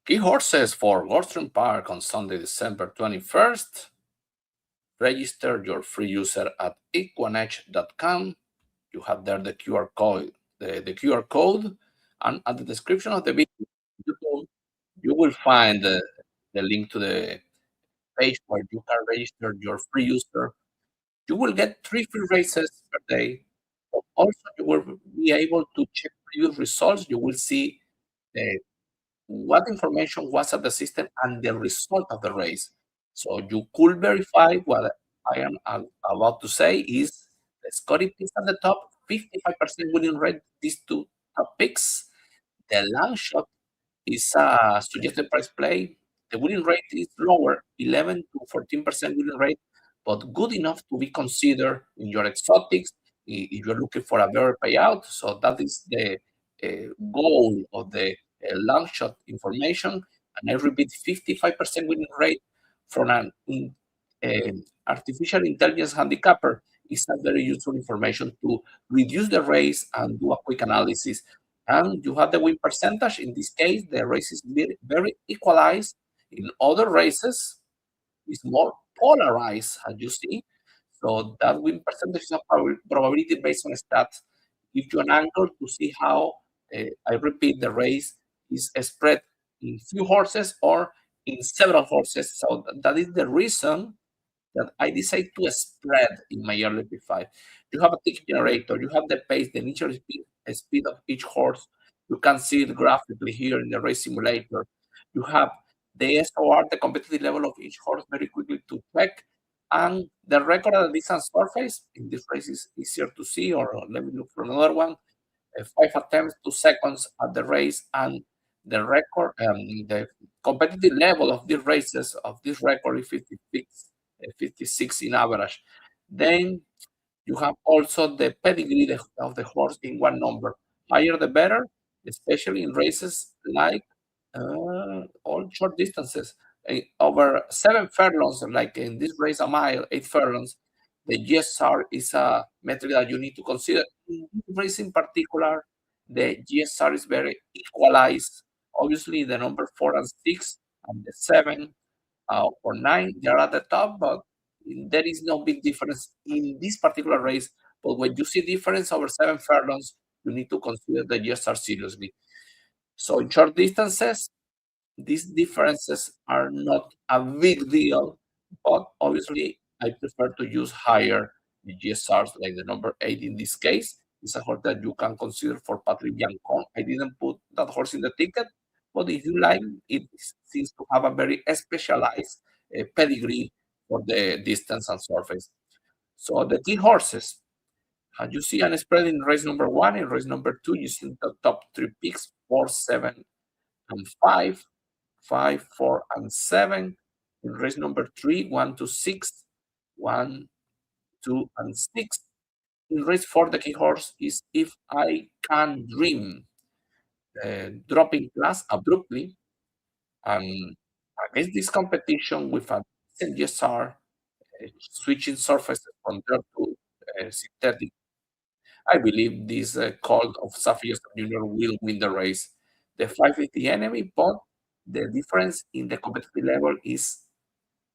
Key horses for Gulfstream Park on Sunday, December 21st. Register your free user at EquinEdge.com. You have there the QR code, the QR code, and at the description of the video, you will find the link to the page where you can register your free user. You will get 3 free races per day. But also, you will be able to check previous results. You will see uh, what information was at the system and the result of the race. So you could verify what I am about to say is the Scotty picks at the top, 55% winning rate, these two top picks. The long shot is a suggested price play. The winning rate is lower, 11 to 14% winning rate, but good enough to be considered in your exotics if you're looking for a better payout. So that is the goal of the long shot information. And I repeat, 55% winning rate from an artificial intelligence handicapper is a very useful information to reduce the race and do a quick analysis. And you have the win percentage. In this case, the race is very equalized. In other races, it's more polarized, as you see. So that win percentage is a probability based on stats. Give you an angle to see how, I repeat, the race is spread in few horses or in several horses. So that is the reason that I decide to spread in my early P5. You have a tick generator, you have the pace, the initial speed of each horse. You can see it graphically here in the race simulator. You have the SOR, the competitive level of each horse, very quickly to check. And the record at the distance surface in this race is easier to see, or let me look for another one. 5 attempts, 2 seconds at the race, and the record, the competitive level of these races of this record is 56 in average. Then you have also the pedigree of the horse in one number. Higher the better, especially in races like all short distances. Over 7 furlongs, like in this race, a mile, 8 furlongs, the GSR is a metric that you need to consider. In this race in particular, the GSR is very equalized. Obviously, the number 4 and 6 and the 7 or 9, they are at the top, but there is no big difference in this particular race. But when you see difference over 7 furlongs, you need to consider the GSR seriously. So in short distances, these differences are not a big deal, but obviously I prefer to use higher GSRs, like the number 8 in this case. It's a horse that you can consider for Patrick Biancon. I didn't put that horse in the ticket, but if you like, it seems to have a very specialized pedigree for the distance and surface. So the key horses, you see an spread in race number 1. In race number 2, you see the top 3 picks, 4, 7, and 5. 5, 4, and 7. In race number 3, 1 to 6, 1, 2, and 6. In race 4, the key horse is If I Can Dream, dropping class abruptly. And against this competition with a decent GSR, switching surfaces from dirt to synthetic, I believe this colt of Sapphire Jr. will win the race. The 5 is the enemy, but the difference in the competitive level is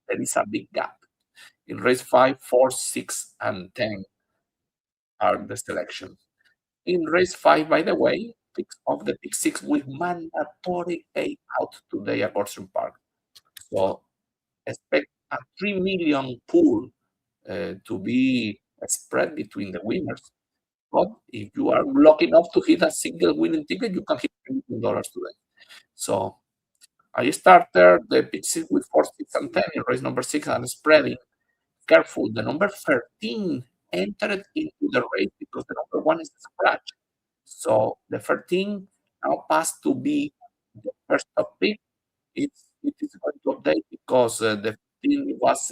there is a big gap. In race 5, 4, 6, and 10 are the selections. In race 5, by the way, picks of the pick 6 with mandatory payout today at Horseshoe Park. So expect a 3 million pool to be spread between the winners. But if you are lucky enough to hit a single winning ticket, you can hit $10 today. So I started the pick 6 with 4, 6, and 10 in race number 6 and spreading. Careful, the number 13 entered into the race because the number 1 is a scratch. So the 13 now passed to be the first top pick. It is going to update because the 15 was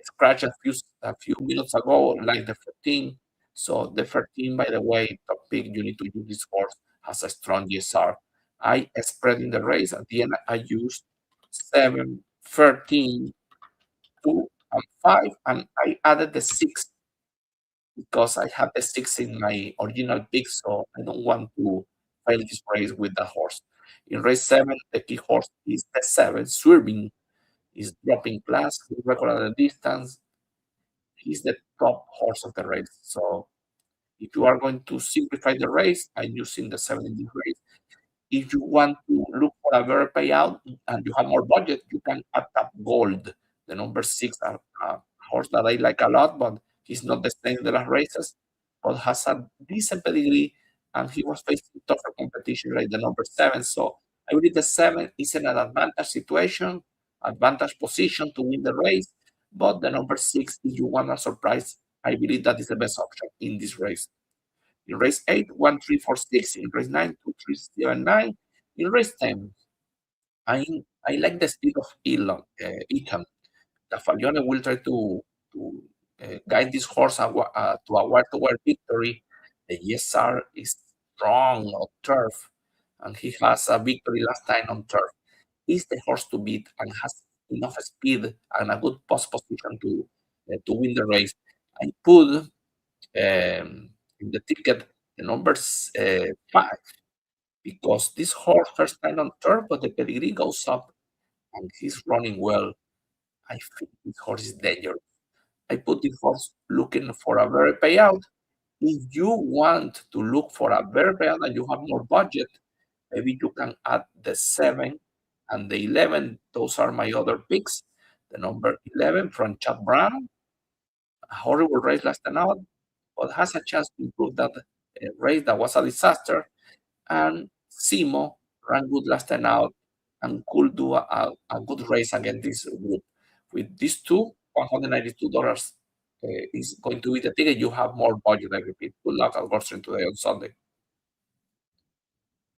scratched a few minutes ago, like the 14. So the 13, by the way, top pick, you need to use this horse, has a strong GSR. I spread in the race. At the end, I used 7, 13, 2, and 5, and I added the 6 because I have the 6 in my original pick, so I don't want to fail this race with the horse. In race 7, the key horse is the 7, Swerving, is dropping class, record the distance. He's the top horse of the race. So if you are going to simplify the race, I'm using the 7 in this race. If you want to look for a better payout and you have more budget, you can add up Gold, the number 6, a horse that I like a lot, but he's not the same in the last races, but has a decent pedigree, and he was facing tougher competition like the number 7. So I believe the 7 is in an advantage situation, advantage position to win the race, but the number 6, if you want a surprise, I believe that is the best option in this race. In race 8, 1, 3, 4, 6. In race 9, 2, 3, 7, 9. In race 10, I, I like the speed of Ethan. The Faglione will try to guide this horse to a wire-to-wire victory. The ESR is strong on turf, and he has a victory last time on turf. He's the horse to beat and has enough speed and a good post position to win the race. I put in the ticket the numbers 5 because this horse first time on turf, but the pedigree goes up and he's running well. I think this horse is dangerous. I put this horse looking for a better payout. If you want to look for a better payout and you have more budget, maybe you can add the 7 and the 11. Those are my other picks. The number 11 from Chad Brown, a horrible race last time out, but has a chance to improve that race that was a disaster. And Simo ran good last time out and could do a good race against this group. With these two, $192 is going to be the ticket. You have more budget, I repeat. Good luck at Gulfstream today on Sunday.